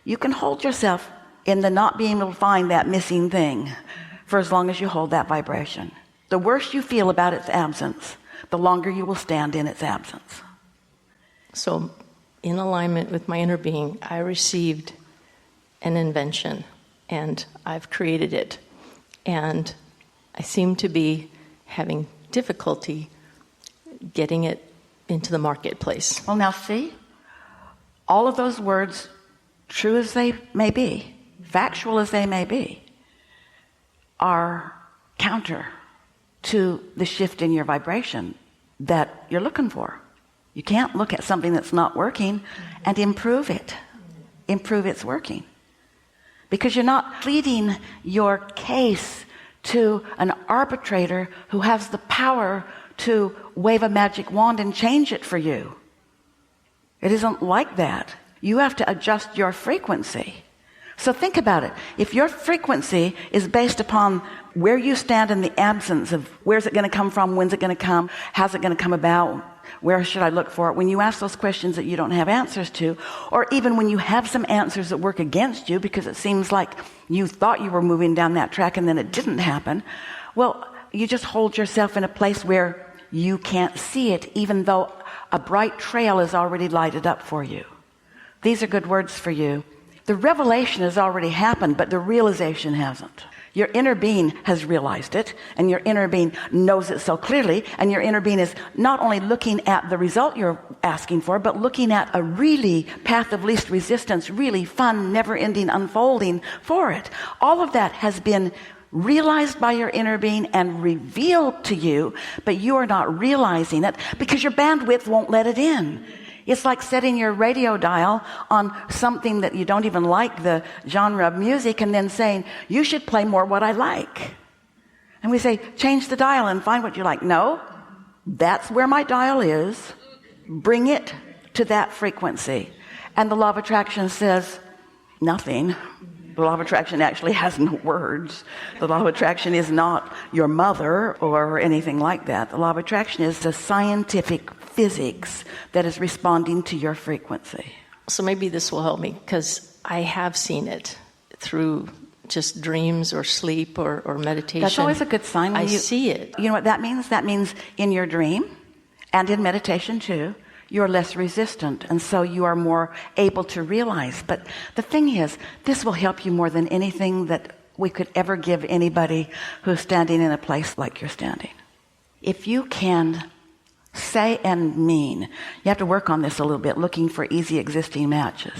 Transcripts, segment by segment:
You can hold yourself in the not being able to find that missing thing for as long as you hold that vibration. The worse you feel about its absence, the longer you will stand in its absence. So, in alignment with my inner being, I received an invention, and I've created it. And I seem to be having difficulty getting it into the marketplace. Well, now see, all of those words, true as they may be, factual as they may be, are counter to the shift in your vibration that you're looking for. You can't look at something that's not working and improve its working, because you're not pleading your case to an arbitrator who has the power to wave a magic wand and change it for you. It isn't like that. You have to adjust your frequency. So think about it. If your frequency is based upon where you stand in the absence of where's it going to come from, when's it going to come, how's it going to come about, where should I look for it, when you ask those questions that you don't have answers to, or even when you have some answers that work against you because it seems like you thought you were moving down that track and then it didn't happen, well, you just hold yourself in a place where you can't see it, even though a bright trail is already lighted up for you. These are good words for you. The revelation has already happened, but the realization hasn't. Your inner being has realized it, and your inner being knows it so clearly, and your inner being is not only looking at the result you're asking for, but looking at a really path of least resistance, really fun, never-ending unfolding for it. All of that has been realized by your inner being and revealed to you, but you are not realizing it because your bandwidth won't let it in. It's like setting your radio dial on something that you don't even like the genre of music and then saying, you should play more what I like. And we say, change the dial and find what you like. No, that's where my dial is. Bring it to that frequency. And the law of attraction says nothing. The law of attraction actually has no words. The law of attraction is not your mother or anything like that. The law of attraction is the scientific physics that is responding to your frequency. So maybe this will help me, because I have seen it through just dreams or sleep or meditation. That's always a good sign. When I see it. You know what that means? That means in your dream and in meditation too, you're less resistant, and so you are more able to realize. But the thing is, this will help you more than anything that we could ever give anybody who's standing in a place like you're standing. If you can say and mean, you have to work on this a little bit, looking for easy existing matches.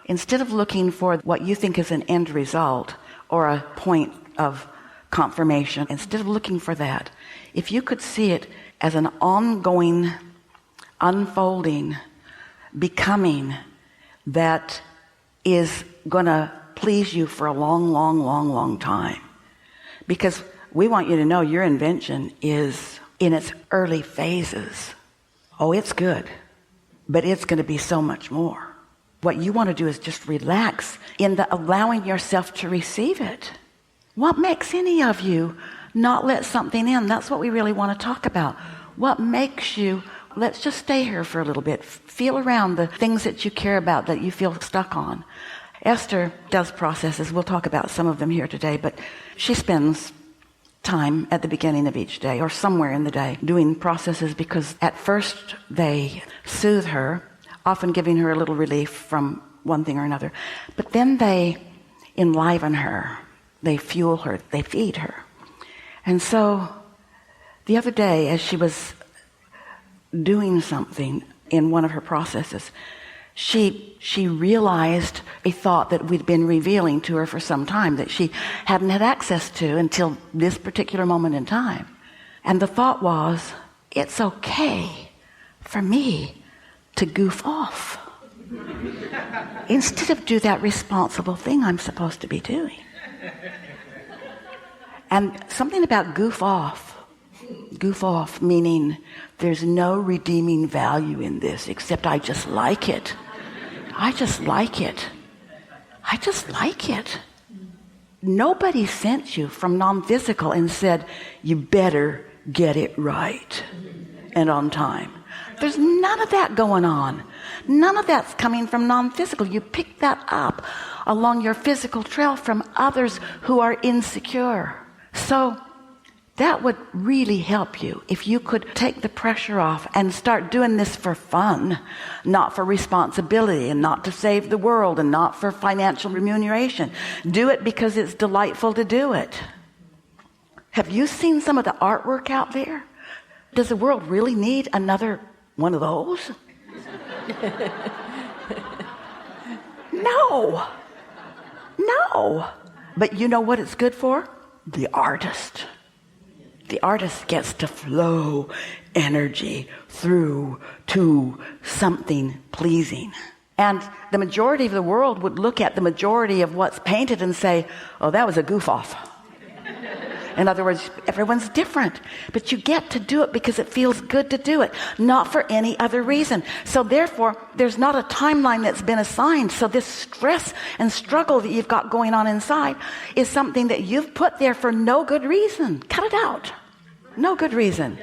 Instead of looking for what you think is an end result or a point of confirmation, instead of looking for that, if you could see it as an ongoing unfolding, becoming that is going to please you for a long, long, long, long time. Because we want you to know your invention is in its early phases. Oh, it's good, but it's going to be so much more. What you want to do is just relax in the allowing yourself to receive it. What makes any of you not let something in? That's what we really want to talk about. What makes you, let's just stay here for a little bit. Feel around the things that you care about, that you feel stuck on. Esther does processes. We'll talk about some of them here today, but she spends time at the beginning of each day or somewhere in the day doing processes, because at first they soothe her, often giving her a little relief from one thing or another. But then they enliven her. They fuel her. They feed her. And so the other day, as she was doing something in one of her processes, she realized a thought that we'd been revealing to her for some time that she hadn't had access to until this particular moment in time. And the thought was, it's okay for me to goof off instead of do that responsible thing I'm supposed to be doing. And something about goof off meaning there's no redeeming value in this except I just like it. I just like it. Nobody sent you from non-physical and said, you better get it right and on time. There's none of that going on. None of that's coming from non-physical. You pick that up along your physical trail from others who are insecure. So that would really help you if you could take the pressure off and start doing this for fun, not for responsibility, and not to save the world, and not for financial remuneration. Do it because it's delightful to do it. Have you seen some of the artwork out there? Does the world really need another one of those? No. But you know what it's good for? The artist. The artist gets to flow energy through to something pleasing. And the majority of the world would look at the majority of what's painted and say, oh, that was a goof off. In other words, everyone's different, but you get to do it because it feels good to do it, not for any other reason. So therefore, there's not a timeline that's been assigned. So this stress and struggle that you've got going on inside is something that you've put there for no good reason. Cut it out. No good reason.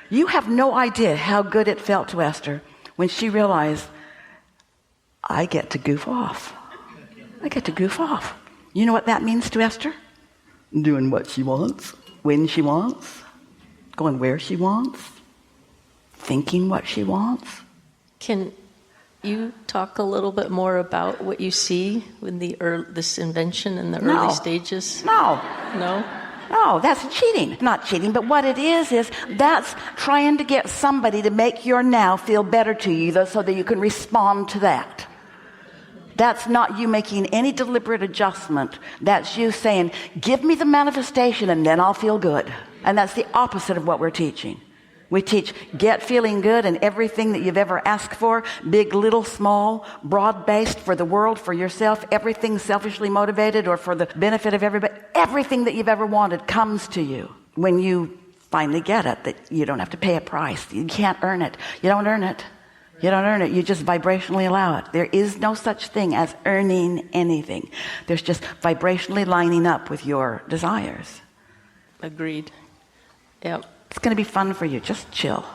You have no idea how good it felt to Esther when she realized, I get to goof off. I get to goof off. You know what that means to Esther? Doing what she wants, when she wants, going where she wants, thinking what she wants. Can you talk a little bit more about what you see with this invention in the early stages? No, that's cheating. Not cheating, but what it is that's trying to get somebody to make your now feel better to you so that you can respond to that. That's not you making any deliberate adjustment. That's you saying, give me the manifestation and then I'll feel good. And that's the opposite of what we're teaching. We teach get feeling good and everything that you've ever asked for, big, little, small, broad-based, for the world, for yourself, everything selfishly motivated or for the benefit of everybody. Everything that you've ever wanted comes to you when you finally get it, that you don't have to pay a price. You can't earn it. You don't earn it. You don't earn it. You just vibrationally allow it. There is no such thing as earning anything. There's just vibrationally lining up with your desires. Agreed. Yep. It's going to be fun for you. Just chill.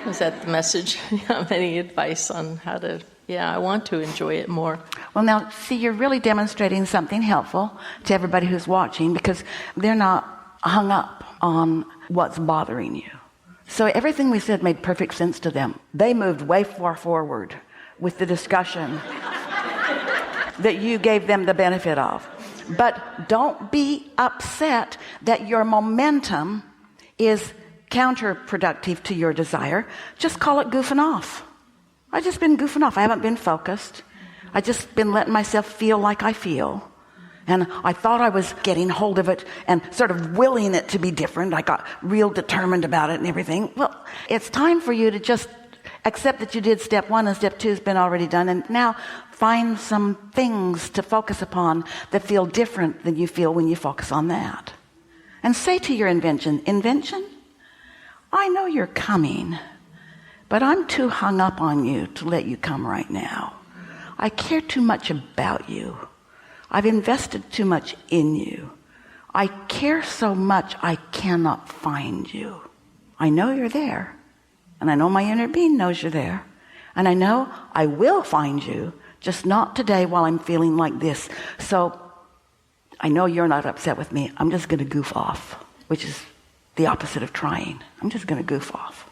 Is that the message? Any advice on how to... Yeah, I want to enjoy it more. Well, now, see, you're really demonstrating something helpful to everybody who's watching because they're not hung up on what's bothering you. So everything we said made perfect sense to them. They moved way far forward with the discussion that you gave them the benefit of. But don't be upset that your momentum is counterproductive to your desire. Just call it goofing off. I've just been goofing off. I haven't been focused. I've just been letting myself feel like I feel. And I thought I was getting hold of it and sort of willing it to be different. I got real determined about it and everything. Well, it's time for you to just accept that you did step one and step two has been already done. And now find some things to focus upon that feel different than you feel when you focus on that. And say to your invention, I know you're coming, but I'm too hung up on you to let you come right now. I care too much about you. I've invested too much in you. I care so much I cannot find you. I know you're there. And I know my inner being knows you're there. And I know I will find you, just not today while I'm feeling like this. So I know you're not upset with me. I'm just going to goof off, which is the opposite of trying. I'm just going to goof off.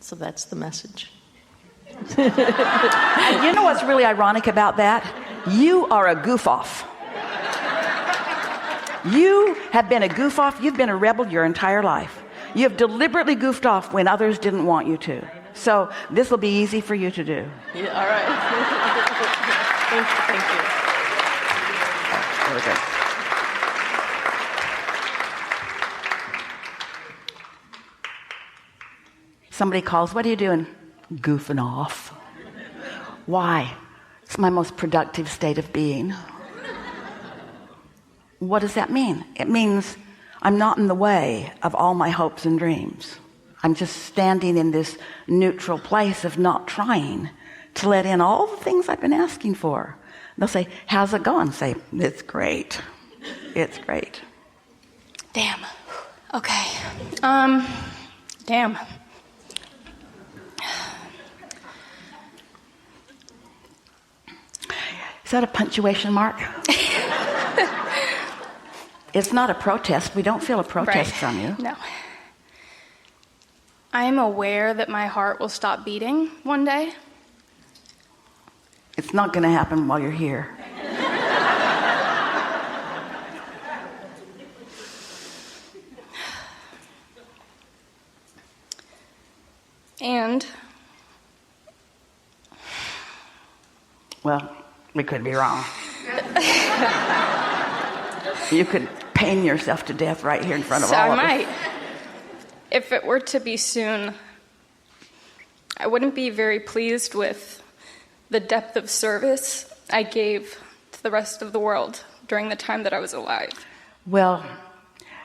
So that's the message. You know what's really ironic about that? You are a goof off. You have been a goof off. You've been a rebel your entire life. You have deliberately goofed off when others didn't want you to. So this will be easy for you to do. Yeah, all right. Thank you. Very good. Somebody calls, what are you doing? Goofing off. Why? It's my most productive state of being. What does that mean? It means I'm not in the way of all my hopes and dreams. I'm just standing in this neutral place of not trying to let in all the things I've been asking for. They'll say, how's it going? Say, it's great. It's great. Damn. Okay. Damn. that a punctuation mark? It's not a protest. We don't feel a protest Right. from you. No. I am aware that my heart will stop beating one day. It's not going to happen while you're here. And Well, we could be wrong. You could pain yourself to death right here in front of so all I of us. might. If it were to be soon, I wouldn't be very pleased with the depth of service I gave to the rest of the world during the time that I was alive. Well,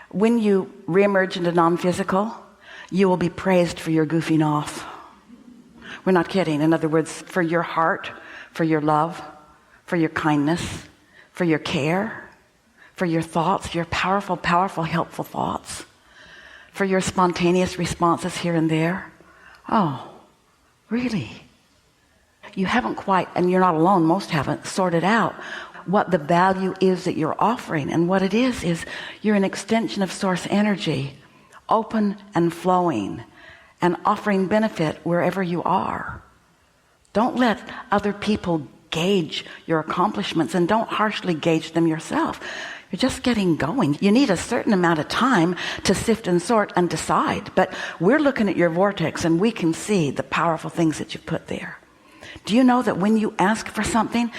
when you reemerge into non-physical, you will be praised for your goofing off. We're not kidding. In other words, for your heart, for your love, for your kindness, for your care, for your thoughts, your powerful, powerful, helpful thoughts, for your spontaneous responses here and there. Oh, really? You haven't quite, and you're not alone, most haven't, sorted out what the value is that you're offering. And what it is you're an extension of source energy, open and flowing, and offering benefit wherever you are. Don't let other people gauge your accomplishments, and don't harshly gauge them yourself. You're just getting going. You need a certain amount of time to sift and sort and decide. But we're looking at your vortex, and we can see the powerful things that you've put there. Do you know that when you ask for something,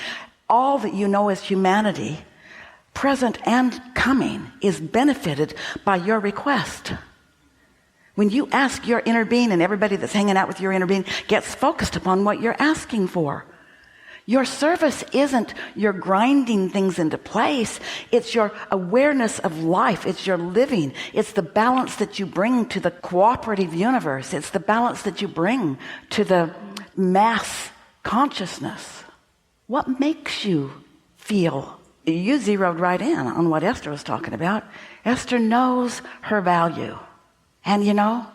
all that you know as humanity, present and coming, is benefited by your request? When you ask your inner being, and everybody that's hanging out with your inner being gets focused upon what you're asking for. Your service isn't your grinding things into place. It's your awareness of life. It's your living. It's the balance that you bring to the cooperative universe. It's the balance that you bring to the mass consciousness. What makes you feel? You zeroed right in on what Esther was talking about. Esther knows her value. And you know,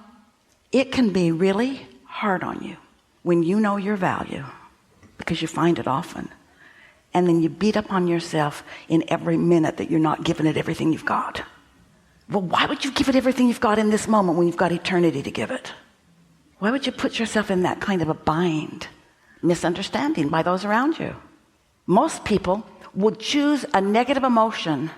it can be really hard on you when you know your value, because you find it often. And then you beat up on yourself in every minute that you're not giving it everything you've got. Well, why would you give it everything you've got in this moment when you've got eternity to give it? Why would you put yourself in that kind of a bind? Misunderstanding by those around you. Most people would choose a negative emotion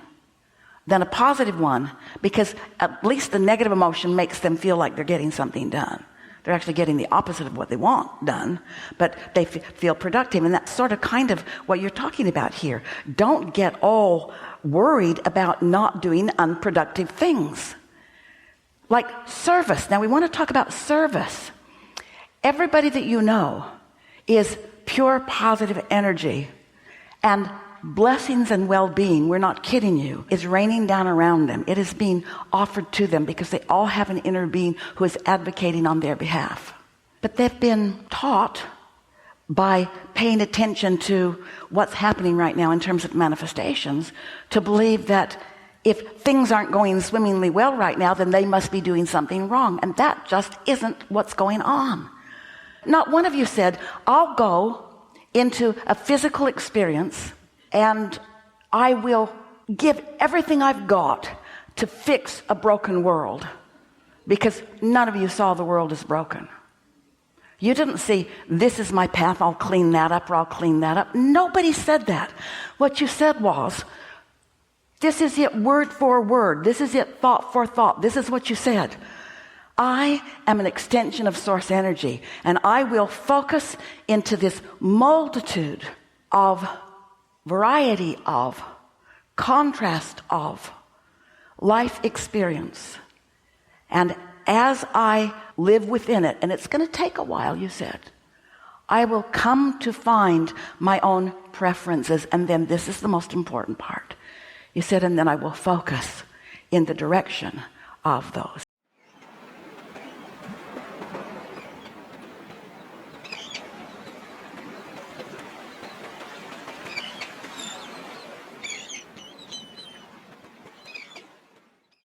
than a positive one, because at least the negative emotion makes them feel like they're getting something done. They're actually getting the opposite of what they want done, but they feel productive. And that's sort of kind of what you're talking about here. Don't get all worried about not doing unproductive things. Like service. Now we want to talk about service. Everybody that you know is pure positive energy, and blessings and well-being, we're not kidding you, is raining down around them. It is being offered to them because they all have an inner being who is advocating on their behalf. But they've been taught by paying attention to what's happening right now in terms of manifestations to believe that if things aren't going swimmingly well right now, then they must be doing something wrong. And that just isn't what's going on. Not one of you said, I'll go into a physical experience and I will give everything I've got to fix a broken world, because none of you saw the world as broken. You didn't see, this is my path, I'll clean that up, or I'll clean that up. Nobody said that. What you said was, this is it word for word. This is it thought for thought. This is what you said. I am an extension of source energy, and I will focus into this multitude of variety of, contrast of life experience. And as I live within it, and it's going to take a while, you said, I will come to find my own preferences. And then this is the most important part. You said, and then I will focus in the direction of those.